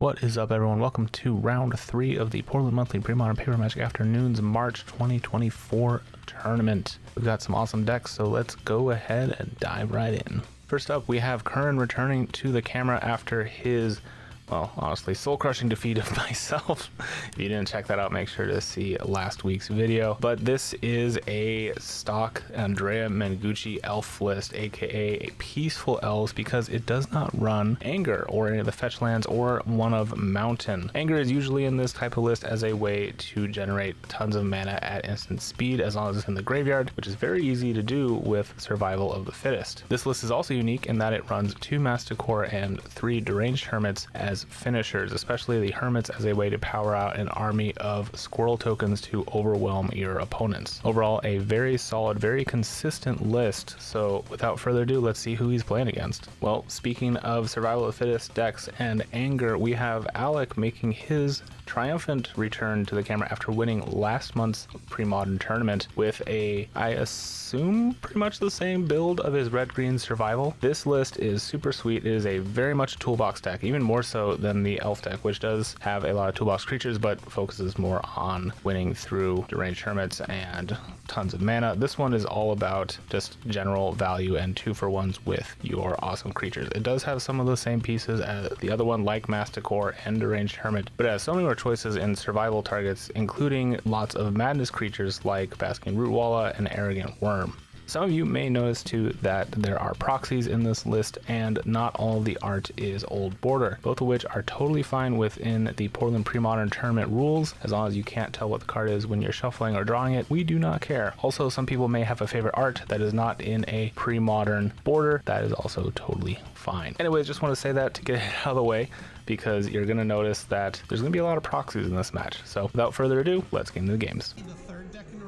What is up, everyone? Welcome to round 3 of the Portland Monthly Premodern Paper Magic Afternoons March 2024 tournament. We've got some awesome decks, so let's go ahead and dive right in. First up, we have Curran returning to the camera after his, well, honestly, soul-crushing defeat of myself. If you didn't check that out, make sure to see last week's video. But this is a stock Andrea Mengucci elf list, aka a peaceful elves, because it does not run Anger or any of the fetch lands or one of Mountain. Anger is usually in this type of list as a way to generate tons of mana at instant speed as long as it's in the graveyard, which is very easy to do with Survival of the Fittest. This list is also unique in that it runs 2 Masticore and 3 Deranged Hermits as finishers, especially the Hermits as a way to power out an army of squirrel tokens to overwhelm your opponents. Overall, a very solid, very consistent list. So without further ado, let's see who he's playing against. Well, speaking of Survival of the Fittest decks and Anger, we have Alec making his triumphant return to the camera after winning last month's Premodern tournament with a, I assume, pretty much the same build of his red-green Survival. This list is super sweet. It is a very much toolbox deck, even more so than the elf deck, which does have a lot of toolbox creatures but focuses more on winning through Deranged Hermits and tons of mana. This one is all about just general value and 2-for-1s with your awesome creatures. It does have some of the same pieces as the other one, like Masticore and Deranged Hermit, but it has so many more choices in survival targets, including lots of madness creatures like Basking Rootwalla and Arrogant Worm. Some of you may notice too that there are proxies in this list, and not all of the art is Old Border, both of which are totally fine within the Portland Premodern tournament rules. As long as you can't tell what the card is when you're shuffling or drawing it, we do not care. Also, some people may have a favorite art that is not in a Premodern border. That is also totally fine. Anyways, just want to say that to get it out of the way, because you're going to notice that there's going to be a lot of proxies in this match. So without further ado, let's get into the games.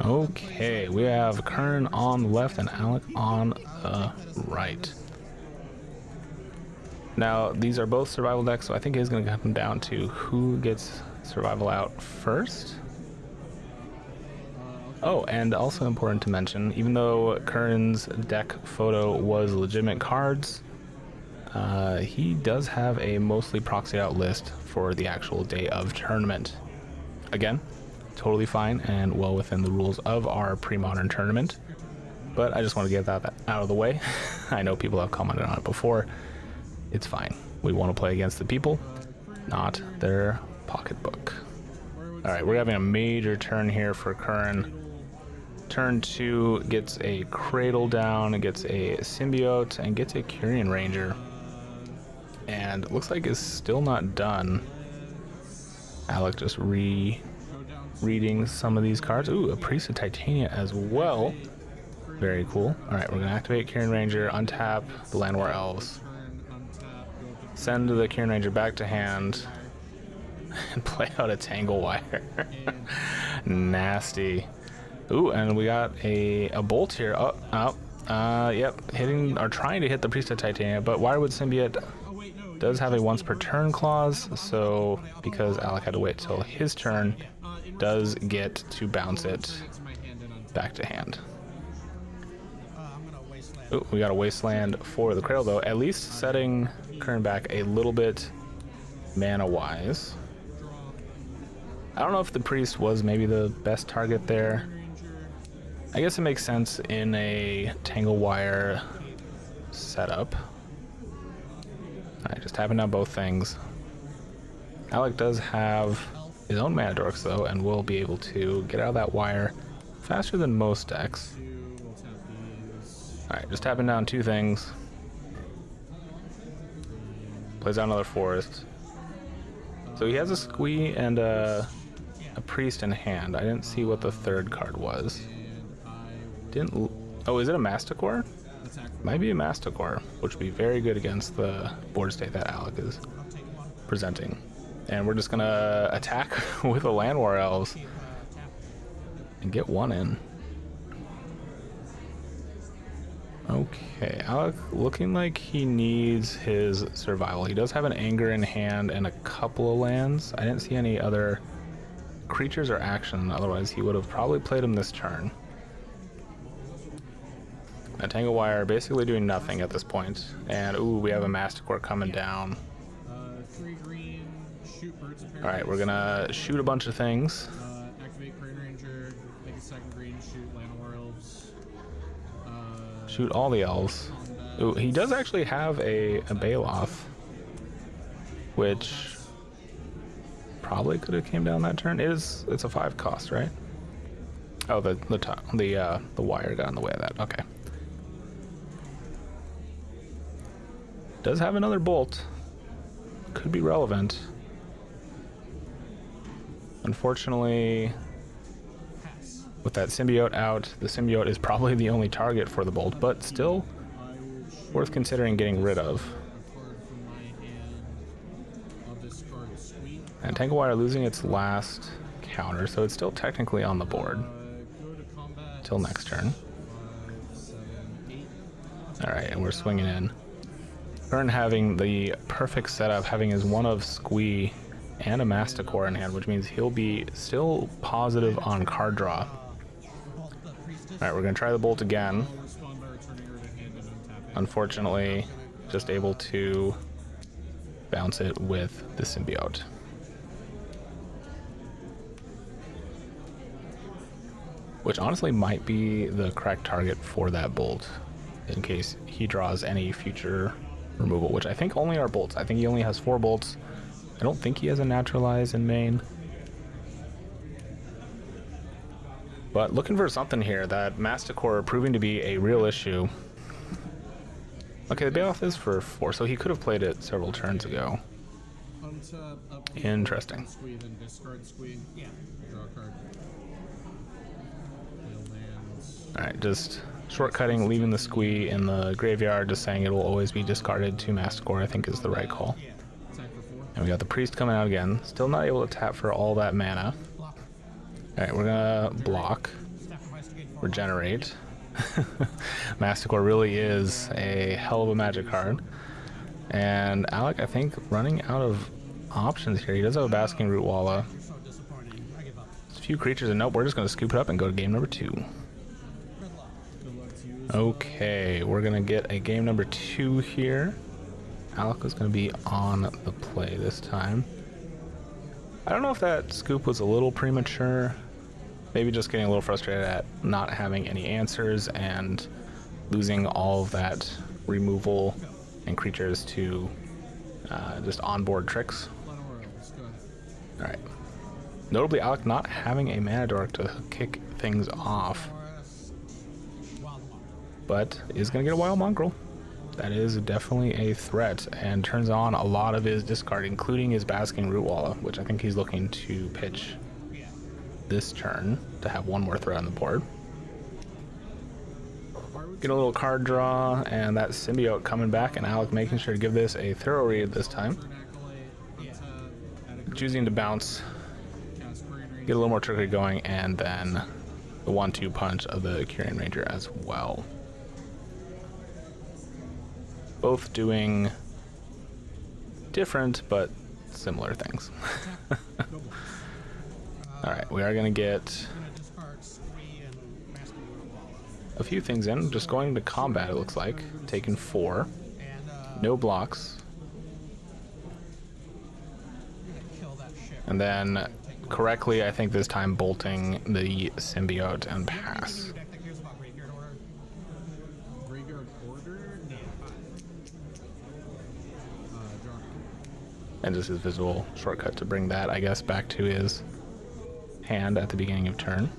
Okay, we have Curran on the left and Alec on the right. Now, these are both survival decks, so I think it is going to come down to who gets survival out first. Oh, and also important to mention, even though Curran's deck photo was legitimate cards, he does have a mostly proxied out list for the actual day of tournament. Again, totally fine and well within the rules of our Premodern tournament, but I just want to get that out of the way. I know people have commented on it before. It's fine. We want to play against the people, not their pocketbook. All right, we're having a major turn here for Curran. Turn 2 gets a Cradle down, gets a Symbiote, and gets a Curian Ranger. And it looks like it's still not done. Alec just reading some of these cards. Ooh, a Priest of Titania as well. Very cool. All right, we're gonna activate Curian Ranger, untap the Land War Elves, send the Curian Ranger back to hand, and play out a Tangle Wire. Nasty. Ooh, and we got a bolt here. Yep, hitting or trying to hit the Priest of Titania, but Wirewood Symbiote does have a once per turn clause, so because Alec had to wait till his turn, does get to bounce it back to hand. Ooh, we got a Wasteland for the Cradle though, at least setting Curran back a little bit mana wise. I don't know if the Priest was maybe the best target there. I guess it makes sense in a Tangle Wire setup. Alright, just tapping down both things. Alec does have his own mana dorks though, and will be able to get out of that wire faster than most decks. Alright, just tapping down 2 things. Plays out another Forest. So he has a Squee and a Priest in hand. I didn't see what the third card was. Oh, is it a Masticore? Might be a Masticore, which would be very good against the board state that Alec is presenting. And we're just gonna attack with the Land War Elves and get one in. Okay, Alec looking like he needs his survival. He does have an Anger in hand and a couple of lands. I didn't see any other creatures or action, otherwise he would have probably played him this turn. A Tangle Wire basically doing nothing at this point. And ooh, we have a Masticore coming down. 3 green, Alright, we're gonna shoot a bunch of things. Activate Green Ranger, make a second green, shoot Land War Elves. Shoot all the elves. Ooh, he does actually have a Bailoff, which probably could have came down that turn. It's a 5 cost, right? Oh, the wire got in the way of that. Okay. Does have another bolt. Could be relevant. Unfortunately, with that symbiote out, the symbiote is probably the only target for the bolt, but still worth considering getting rid of. And Tangle Wire losing its last counter, so it's still technically on the board. Till next turn. Alright, and we're swinging in. Burn having the perfect setup, having his one of Squee and a Masticore in hand, which means he'll be still positive on card draw. Alright, we're going to try the bolt again. Unfortunately, just able to bounce it with the symbiote. Which honestly might be the correct target for that bolt, in case he draws any future removal, which I think only are bolts. I think he only has 4 bolts. I don't think he has a Naturalize in main. But looking for something here. That Masticore proving to be a real issue. Okay, the Bailoff is for 4, so he could have played it several turns ago. Interesting. Alright, just shortcutting, leaving the Squee in the graveyard, just saying it will always be discarded to Masticore, I think is the right call. And we got the Priest coming out again. Still not able to tap for all that mana. Alright, we're gonna block. Regenerate. Masticore really is a hell of a magic card. And Alec, I think, running out of options here. He does have a Basking Root Walla. There's a few creatures, and nope, we're just gonna scoop it up and go to game number 2. Okay, we're gonna get a game number 2 here. Alec is gonna be on the play this time. I don't know if that scoop was a little premature. Maybe just getting a little frustrated at not having any answers and losing all of that removal and creatures to just onboard tricks. Alright. Notably, Alec not having a mana dork to kick things off, but is going to get a Wild Mongrel. That is definitely a threat and turns on a lot of his discard, including his Basking Root Walla, which I think he's looking to pitch this turn to have one more threat on the board. Get a little card draw, and that symbiote coming back, and Alec making sure to give this a thorough read this time. Choosing to bounce, get a little more trickery going, and then the 1-2 punch of the Green Ranger as well. Both doing different but similar things. Alright, we are going to get a few things in. Just going to combat, it looks like. Taking 4. No blocks. And then correctly, I think this time, bolting the symbiote and pass. And just his visual shortcut to bring that, I guess, back to his hand at the beginning of turn.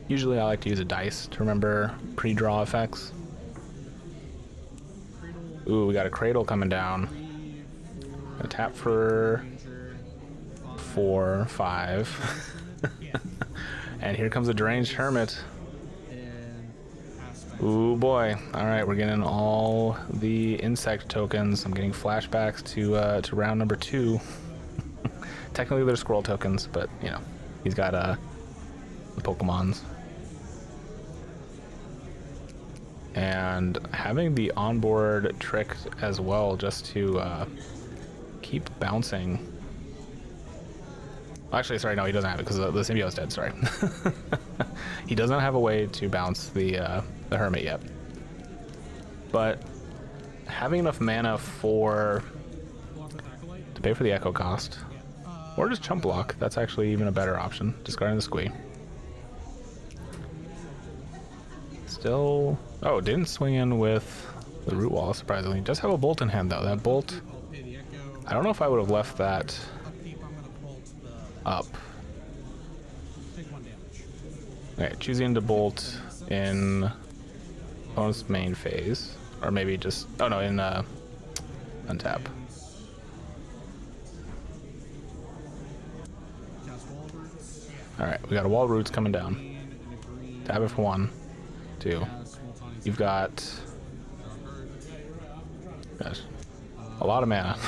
Usually I like to use a dice to remember pre-draw effects. Ooh, we got a Cradle coming down. A tap for 4, 5. And here comes a Deranged Hermit. Ooh boy. Alright, we're getting all the insect tokens. I'm getting flashbacks to round number 2. Technically they're squirrel tokens, but you know, he's got the Pokemons. And having the onboard trick as well, just to keep bouncing. Actually, sorry, no, he doesn't have it because the symbiote's dead, sorry. He doesn't have a way to bounce the Hermit yet. But having enough mana for to pay for the echo cost. Or just chump block. That's actually even a better option. Discarding the squee. Still... Oh, didn't swing in with the root wall, surprisingly. Does have a bolt in hand, though. That bolt... I don't know if I would have left that up. Okay, choosing to bolt in opponent's main phase. Or maybe just... Oh, no, in untap. Alright, we got a wall roots coming down. Tap it for 1, 2. You've got... Gosh, a lot of mana.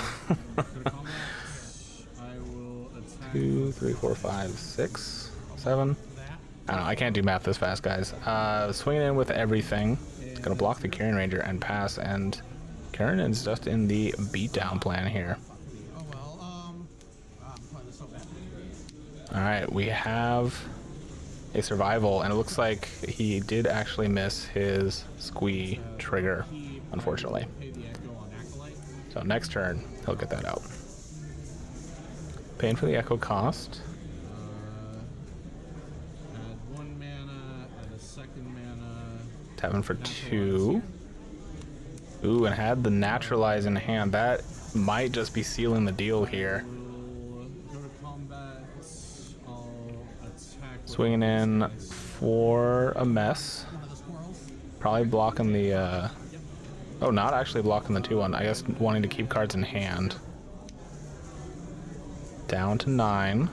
2, 3, 4, 5, 6, 7. I don't know, I can't do math this fast, guys. Swinging in with everything. It's gonna block the Kieran Ranger and pass, and Kieran is just in the beatdown plan here. Alright, we have a survival, and it looks like he did actually miss his squee trigger, unfortunately. So next turn, he'll get that out. Paying for the echo cost. Add 1 mana, add a 2nd mana. Tapping for 2. Ooh, and had the naturalize in hand. That might just be sealing the deal here. Swinging in for a mess. Probably blocking the... Oh, not actually blocking the 2-1. I guess wanting to keep cards in hand. Down to 9.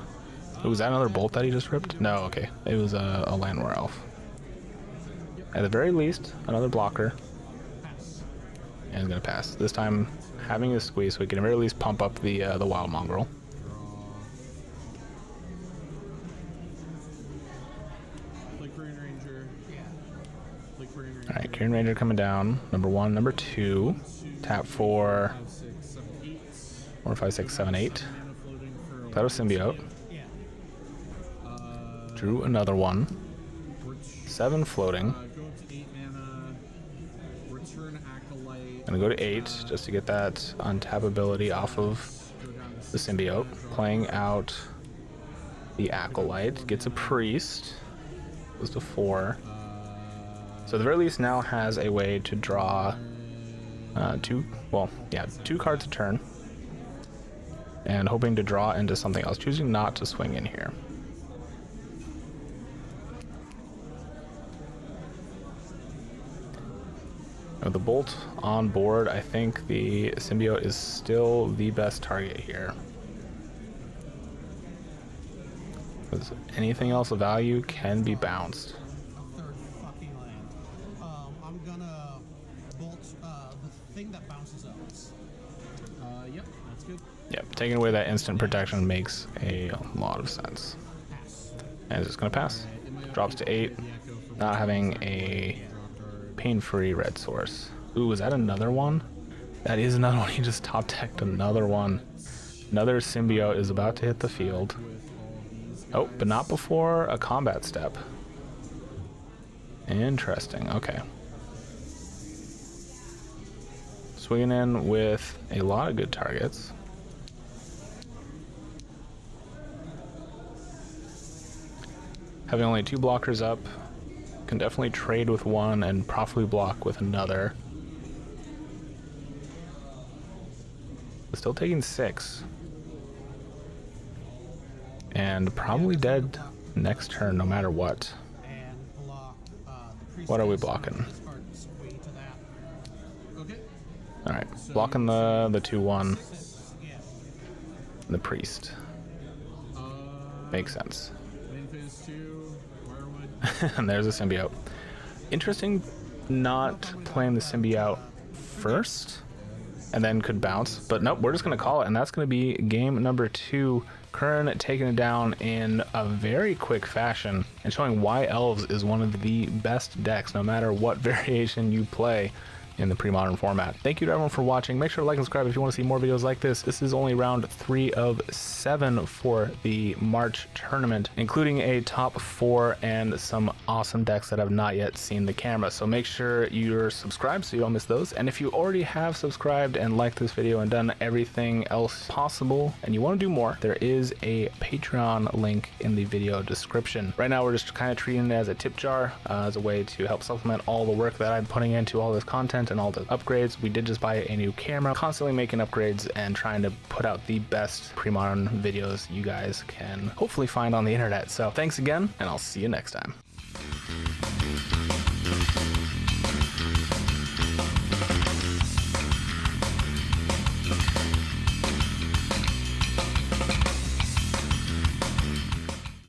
Ooh, was that another bolt that he just ripped? No, okay. It was a Landwar Elf. At the very least, another blocker. And he's gonna pass. This time, having a squeeze so we can at the very least pump up the Wild Mongrel. Alright, Kieran Ranger coming down. Number 1, number 2. Tap for 4, 5, 6, 7, 8. That was Symbiote. Drew another one. 7 floating. Gonna go to 8 just to get that untappability off of the Symbiote. Playing out the Acolyte. Gets a Priest. Goes to 4. So at the very least now has a way to draw 2 cards a turn. And hoping to draw into something else. Choosing not to swing in here. With the bolt on board, I think the Symbiote is still the best target here. Because anything else of value can be bounced. I'm gonna bolt the thing that bounces elves. Yep, that's good. Yep, taking away that instant protection makes a lot of sense. And it's just gonna pass. Drops to 8. Not having a pain-free red source. Ooh, is that another one? That is another one. He just top decked another one. Another Symbiote is about to hit the field. Oh, but not before a combat step. Interesting, okay. Swinging in with a lot of good targets. Having only 2 blockers up, can definitely trade with one and properly block with another. But still taking 6. And probably dead next turn no matter what. What are we blocking? Alright, blocking the 2-1. The Priest. Makes sense. And there's a Symbiote. Interesting not playing the Symbiote first and then could bounce, but nope, we're just going to call it, and that's going to be game number 2. Kern taking it down in a very quick fashion and showing why Elves is one of the best decks no matter what variation you play. in the pre-modern format. Thank you to everyone for watching. Make sure to like and subscribe if you want to see more videos like this. This is only round 3 of 7 for the March tournament, including a top 4 and some awesome decks that have not yet seen the camera. So make sure you're subscribed so you don't miss those. And if you already have subscribed and liked this video and done everything else possible and you want to do more, there is a Patreon link in the video description. Right now we're just kind of treating it as a tip jar, as a way to help supplement all the work that I'm putting into all this content and all the upgrades. We did just buy a new camera, constantly making upgrades and trying to put out the best pre-modern videos you guys can hopefully find on the internet. So thanks again, and I'll see you next time.